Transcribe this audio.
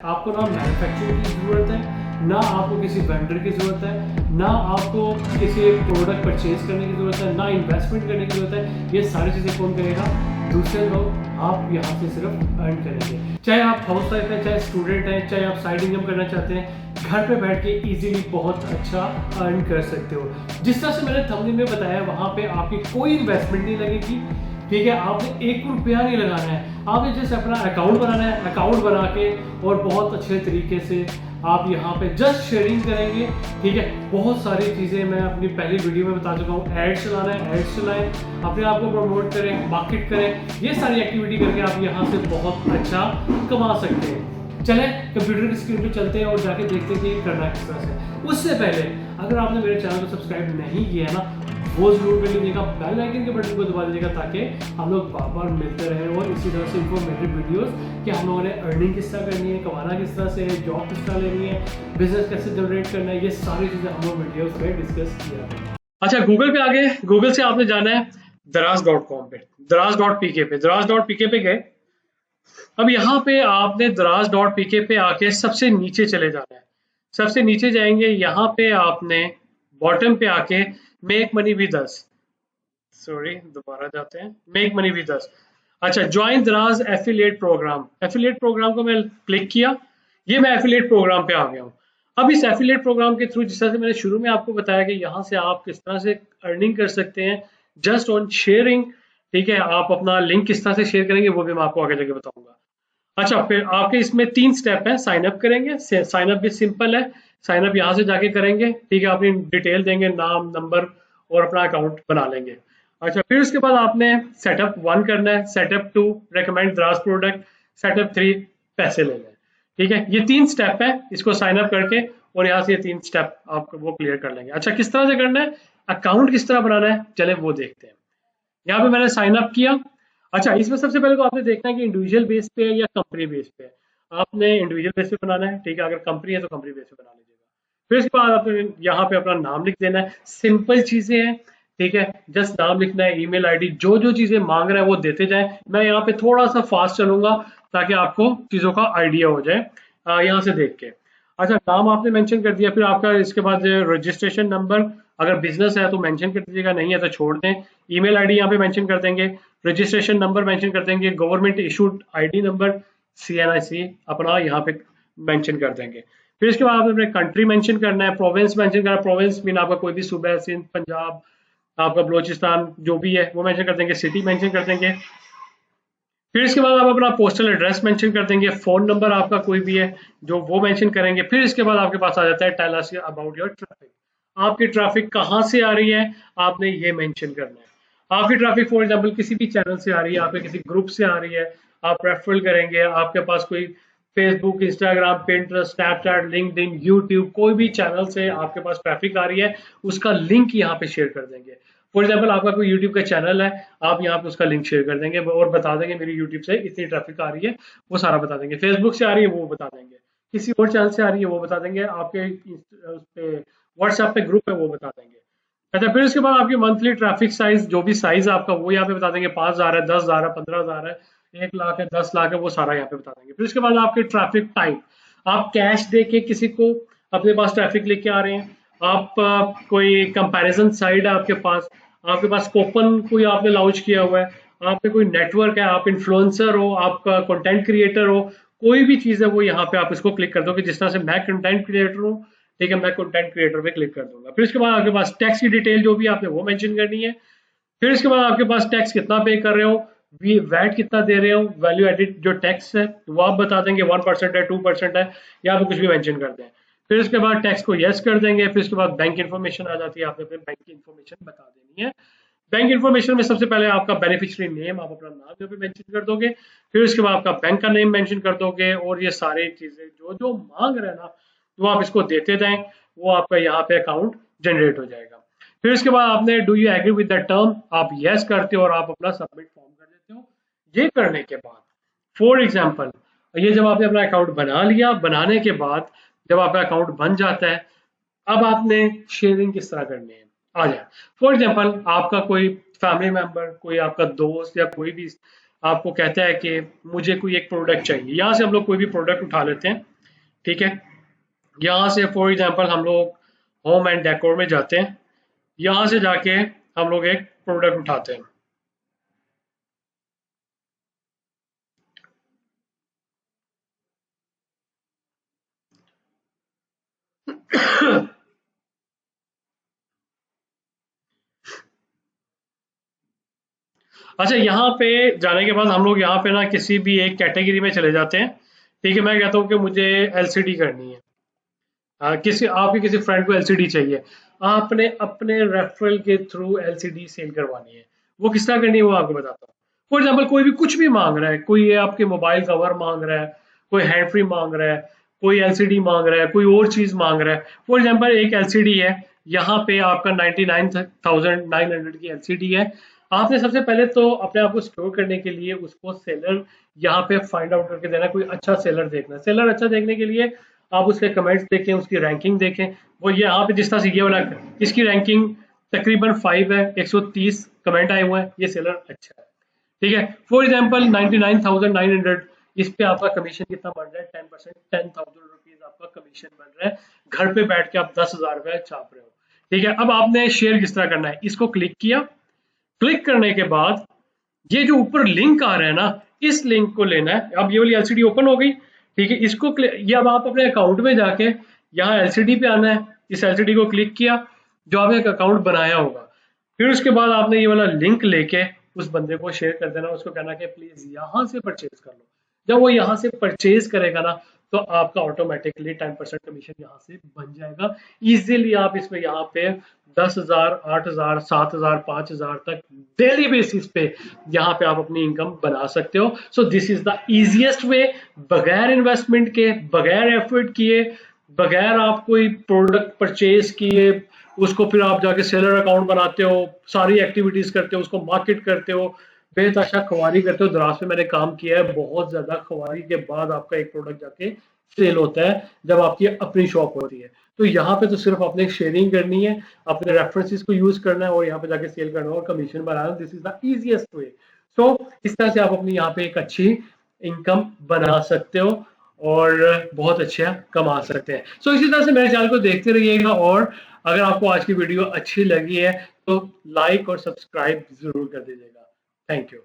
आपको ना मैन्युफैक्चरिंग की ज़रूरत है, ना आपको किसी वेंडर की ज़रूरत है, ना आपको किसी एक प्रोडक्ट परचेज करने की ज़रूरत है, ना इन्वेस्टमेंट करने की ज़रूरत है। ये सारी चीज़ें कौन करेगा? दूसरे लोग। आप यहाँ से सिर्फ अर्न करेंगे। चाहे आप हाउस वाइफ हैं, चाहे स्टूडेंट हैं, चाहे आप साइड इनकम करना चाहते हैं, घर पे बैठ के इजीली बहुत अच्छा अर्न कर सकते हो। जिस तरह से मैंने थंबनेल में बताया, वहाँ पे आपकी कोई इन्वेस्टमेंट नहीं लगेगी। ठीक है, आपने 1 रुपया नहीं लगाना है। आपने जैसे अपना अकाउंट बनाना है, अकाउंट बना के और बहुत अच्छे तरीके से आप यहाँ पे जस्ट शेयरिंग करेंगे। ठीक है, बहुत सारी चीज़ें मैं अपनी पहली वीडियो में बता चुका हूँ। एड्स चलाना है, एड्स चलाएं, अपने आप को प्रमोट करें, मार्केट करें। ये सारी एक्टिविटी करके आप यहाँ से बहुत अच्छा कमा सकते हैं। चलें कंप्यूटर की स्क्रीन पे चलते हैं और जाके देखते हैं कि करना किस तरह से। उससे पहले अगर आपने मेरे चैनल को सब्सक्राइब नहीं किया है ना, वो जरूर कर लीजिएगा, बेल आइकन के बटन को दबा दीजिएगा, ताकि हम लोग बार बार मिलते रहें और इसी तरह से इन्फॉर्मेटिव वीडियोस कि हम लोगों ने अर्निंग किस तरह करनी है, कमाना किस तरह से है, जॉब किस तरह लेनी है, बिजनेस कैसे जनरेट करना है, ये सारी चीज़ें हम लोग वीडियोस में डिस्कस किया। अच्छा, गूगल पे आगे, गूगल से आपने जाना है दराज.com पे, दराज.pk पे, दराज.pk पे गए। अब यहाँ पे आपने दराज.pk पे आके सबसे नीचे चले जाना है। सबसे नीचे जाएंगे, यहाँ पे आपने बॉटम पे आके make money with us, sorry दोबारा जाते हैं, मेक मनी विद अस। अच्छा, ज्वाइन दराज एफिलिएट प्रोग्राम। एफिलिएट प्रोग्राम को मैं क्लिक किया, ये मैं एफिलिएट प्रोग्राम पे आ गया हूँ। अब इस एफिलिएट प्रोग्राम के थ्रू, जिस तरह से मैंने शुरू में आपको बताया कि यहाँ से आप किस तरह से अर्निंग कर सकते हैं जस्ट ऑन शेयरिंग। ठीक है, आप अपना लिंक किस तरह से शेयर करेंगे वो भी मैं आपको आगे जाके बताऊंगा। अच्छा, फिर आपके इसमें 3 स्टेप है। साइन अप करेंगे, साइन अप भी सिंपल है। साइन अप यहाँ से जाके करेंगे। ठीक है, अपनी डिटेल देंगे, नाम, नंबर और अपना अकाउंट बना लेंगे। अच्छा, फिर उसके बाद आपने सेटअप 1 करना है, setup 2 recommend Dras product, setup 3 पैसे लेने हैं। ठीक है, ये 3 स्टेप है। इसको साइन अप करके और यहाँ से ये 3 स्टेप आप वो क्लियर कर लेंगे। अच्छा, किस तरह से करना है, अकाउंट किस तरह बनाना है, चले वो देखते हैं। यहाँ पे मैंने साइन अप किया। अच्छा, इसमें सबसे पहले तो आपने देखना है कि इंडिविजुअल बेस पे है या कंपनी बेस पे है। आपने इंडिविजुअल बेस पे बनाना है। ठीक है, अगर कंपनी है तो कंपनी बेस पे बना लीजिएगा। फिर उसके बाद आपने यहाँ पे अपना नाम लिख देना है। सिंपल चीजें हैं। ठीक है, जस्ट नाम लिखना है, ईमेल आईडी, जो जो चीजें मांग रहा है वो देते जाए। मैं यहाँ पे थोड़ा सा फास्ट चलूंगा ताकि आपको चीजों का आइडिया हो जाए यहाँ से देख के। अच्छा, नाम आपने मेंशन कर दिया। फिर आपका इसके बाद रजिस्ट्रेशन नंबर, अगर बिजनेस है तो मेंशन कर दीजिएगा, नहीं है तो छोड़ दें। ईमेल आईडी यहाँ पे मेंशन कर देंगे, रजिस्ट्रेशन नंबर मेंशन कर देंगे, government issued ID number CNIC अपना यहाँ पे मेंशन कर देंगे। फिर इसके बाद आपने अपने कंट्री मेंशन करना है, प्रोविंस मेंशन करना है। प्रोविंस मीन आपका कोई भी सूबा है, सिंध, पंजाब, आपका बलोचिस्तान, जो भी है वो मेंशन कर देंगे। सिटी मेंशन कर देंगे। फिर इसके बाद आप अपना पोस्टल एड्रेस मेंशन कर देंगे। फोन नंबर आपका कोई भी है जो वो मेंशन करेंगे। फिर इसके बाद आपके पास आ जाता है tell us about your traffic. आपकी ट्रैफिक कहाँ से आ रही है, आपने ये मेंशन करना है। आपकी ट्रैफिक फॉर एग्जांपल किसी भी चैनल से आ रही है, आपके किसी ग्रुप से आ रही है, आप रेफरल करेंगे। आपके पास कोई Facebook, Instagram, Pinterest, Snapchat, LinkedIn, YouTube, कोई भी चैनल से आपके पास ट्रैफिक आ रही है, उसका लिंक यहाँ पे शेयर कर देंगे। फॉर एग्जाम्पल आपका कोई यूट्यूब का चैनल है, आप यहाँ पे उसका लिंक शेयर कर देंगे और बता देंगे मेरी यूट्यूब से इतनी ट्रैफिक आ रही है, वो सारा बता देंगे। फेसबुक से आ रही है वो बता देंगे, किसी और चैनल से आ रही है वो बता देंगे, आपके उस पे व्हाट्सएप पे ग्रुप है वो बता देंगे। अच्छा, फिर उसके बाद आपकी मंथली ट्रैफिक साइज, जो भी साइज आपका वो यहाँ पे बता देंगे। 5,000 है, 10,000 है, 15,000 है, 1 लाख है, 10 लाख है, वो सारा यहाँ पे बता देंगे। फिर उसके बाद आपके ट्रैफिक टाइप, आप कैश दे के किसी को अपने पास ट्रैफिक लेके आ रहे हैं, आप कोई कंपैरिजन साइट है आपके पास, आपके पास कूपन कोई आपने लॉन्च किया हुआ है, आप पे कोई नेटवर्क है, आप इन्फ्लुएंसर हो, आप कंटेंट क्रिएटर हो, कोई भी चीज़ है वो यहाँ पे आप इसको क्लिक कर दो कि जिस तरह से मैं कंटेंट क्रिएटर हूँ। ठीक है, मैं कंटेंट क्रिएटर पे क्लिक कर दूंगा। फिर इसके बाद आपके पास टैक्स की डिटेल जो भी आपने वो मेंशन करनी है। फिर इसके बाद आपके पास टैक्स कितना पे कर रहे हो, वैट कितना दे रहे हो, वैल्यू एडिड जो टैक्स है वो आप बता देंगे, 1% है, 2% है, या आप कुछ भी मेंशन कर दें। फिर उसके बाद टैक्स को यस कर देंगे। फिर उसके बाद बैंक इन्फॉर्मेशन आ जाती है, आपने अपने बैंक की इन्फॉर्मेशन बता देनी है। बैंक इन्फॉर्मेशन में सबसे पहले आपका बेनिफिशियरी नेम, आप अपना नाम यहाँ पे मेंशन कर दोगे। फिर उसके बाद आपका बैंक का नेम मेंशन कर दोगे और ये सारी चीजें जो जो मांग रहे हैं ना, वो आप इसको देते जाएं, वो आपका यहाँ पे अकाउंट जनरेट हो जाएगा। फिर इसके बाद आपने do you agree with the term, आप यस करते हो और आप अपना सबमिट फॉर्म कर देते हो। ये करने के बाद फॉर एग्जाम्पल, ये जब आपने अपना अकाउंट बना लिया, बनाने के बाद जब आपका अकाउंट बन जाता है, अब आपने शेयरिंग किस तरह करनी है आ जाए। फॉर एग्जाम्पल, आपका कोई फैमिली मेंबर, कोई आपका दोस्त या कोई भी आपको कहता है कि मुझे कोई एक प्रोडक्ट चाहिए, यहाँ से हम लोग कोई भी प्रोडक्ट उठा लेते हैं, ठीक है। यहाँ से फॉर एग्जांपल हम लोग होम एंड डेकोर में जाते हैं, यहाँ से जाके हम लोग एक प्रोडक्ट उठाते हैं। अच्छा, यहाँ पे जाने के बाद हम लोग यहाँ पे ना किसी भी एक कैटेगरी में चले जाते हैं, ठीक है। मैं कहता हूँ कि मुझे एलसीडी करनी है, किसी आपके किसी फ्रेंड को एलसीडी चाहिए, आपने अपने रेफरल के थ्रू एलसीडी सेल करवानी है। वो किस तरह करनी है वो आपको बताता हूँ। फॉर एग्जाम्पल कोई भी कुछ भी मांग रहा है, कोई ये आपके मोबाइल कवर मांग रहा है, कोई हैंड फ्री मांग रहा है, कोई एलसीडी मांग रहा है, कोई और चीज मांग रहा है। फॉर एग्जाम्पल एक एलसीडी है, यहाँ पे आपका 99,900 की एलसीडी है। आपने सबसे पहले तो अपने आप को स्टोर करने के लिए उसको सेलर यहाँ पे फाइंड आउट करके देना, कोई अच्छा सेलर देखना। सेलर अच्छा देखने के लिए आप उसके कमेंट्स देखें, उसकी रैंकिंग देखें। वो ये यहाँ पे जिस तरह से ये वाला, इसकी रैंकिंग तकरीबन 5 है, 130 कमेंट आए हुए हैं, ये सेलर अच्छा है, ठीक है। फॉर एग्जाम्पल 99,900, इस पे आपका कमीशन कितना बन रहा है? 10%, 10,000 रुपीज आपका कमीशन बन रहा है। घर पे बैठ के आप 10,000 रुपए छाप रहे हो, ठीक है। अब आपने शेयर किस तरह करना है, इसको क्लिक किया, क्लिक करने के बाद ये जो ऊपर लिंक आ रहा है ना, इस लिंक को लेना है। अब ये वाली एलसीडी ओपन हो गई, ठीक है। इसको ये अब आप अपने अकाउंट में जाके यहाँ एलसीडी पे आना है, इस एलसीडी को क्लिक किया जो आपने एक अकाउंट बनाया होगा, फिर उसके बाद आपने ये वाला लिंक लेके उस बंदे को शेयर कर देना, उसको कहना कि प्लीज यहाँ से परचेज कर लो। जब वो यहाँ से परचेज करेगा ना, तो आपका ऑटोमेटिकली 10% कमीशन यहाँ से बन जाएगा। इजीली आप इसमें यहाँ पे 10,000, 8,000, 7,000, 5,000 तक डेली बेसिस पे यहाँ पे आप अपनी इनकम बना सकते हो। So this is the easiest वे, बगैर इन्वेस्टमेंट के, बगैर एफर्ट किए, बगैर आप कोई प्रोडक्ट परचेज किए, उसको फिर आप जाके सेलर अकाउंट बनाते हो, सारी एक्टिविटीज करते हो, उसको मार्केट करते हो, बेतहाशा खुआरी करते हो। दराज में मैंने काम किया है, बहुत ज्यादा खुआरी के बाद आपका एक प्रोडक्ट जाके सेल होता है जब आपकी अपनी शॉप होती है। तो यहाँ पे तो सिर्फ आपने शेयरिंग करनी है, अपने रेफरेंसेस को यूज करना है और यहाँ पे जाके सेल करना है और कमीशन बनाना। This is the easiest way. So इस तरह से आप अपनी यहाँ पे एक अच्छी इनकम बना सकते हो और बहुत अच्छा कमा सकते हैं। सो इसी तरह से मेरे चैनल को देखते रहिएगा, और अगर आपको आज की वीडियो अच्छी लगी है तो लाइक और सब्सक्राइब जरूर कर दीजिएगा। Thank you.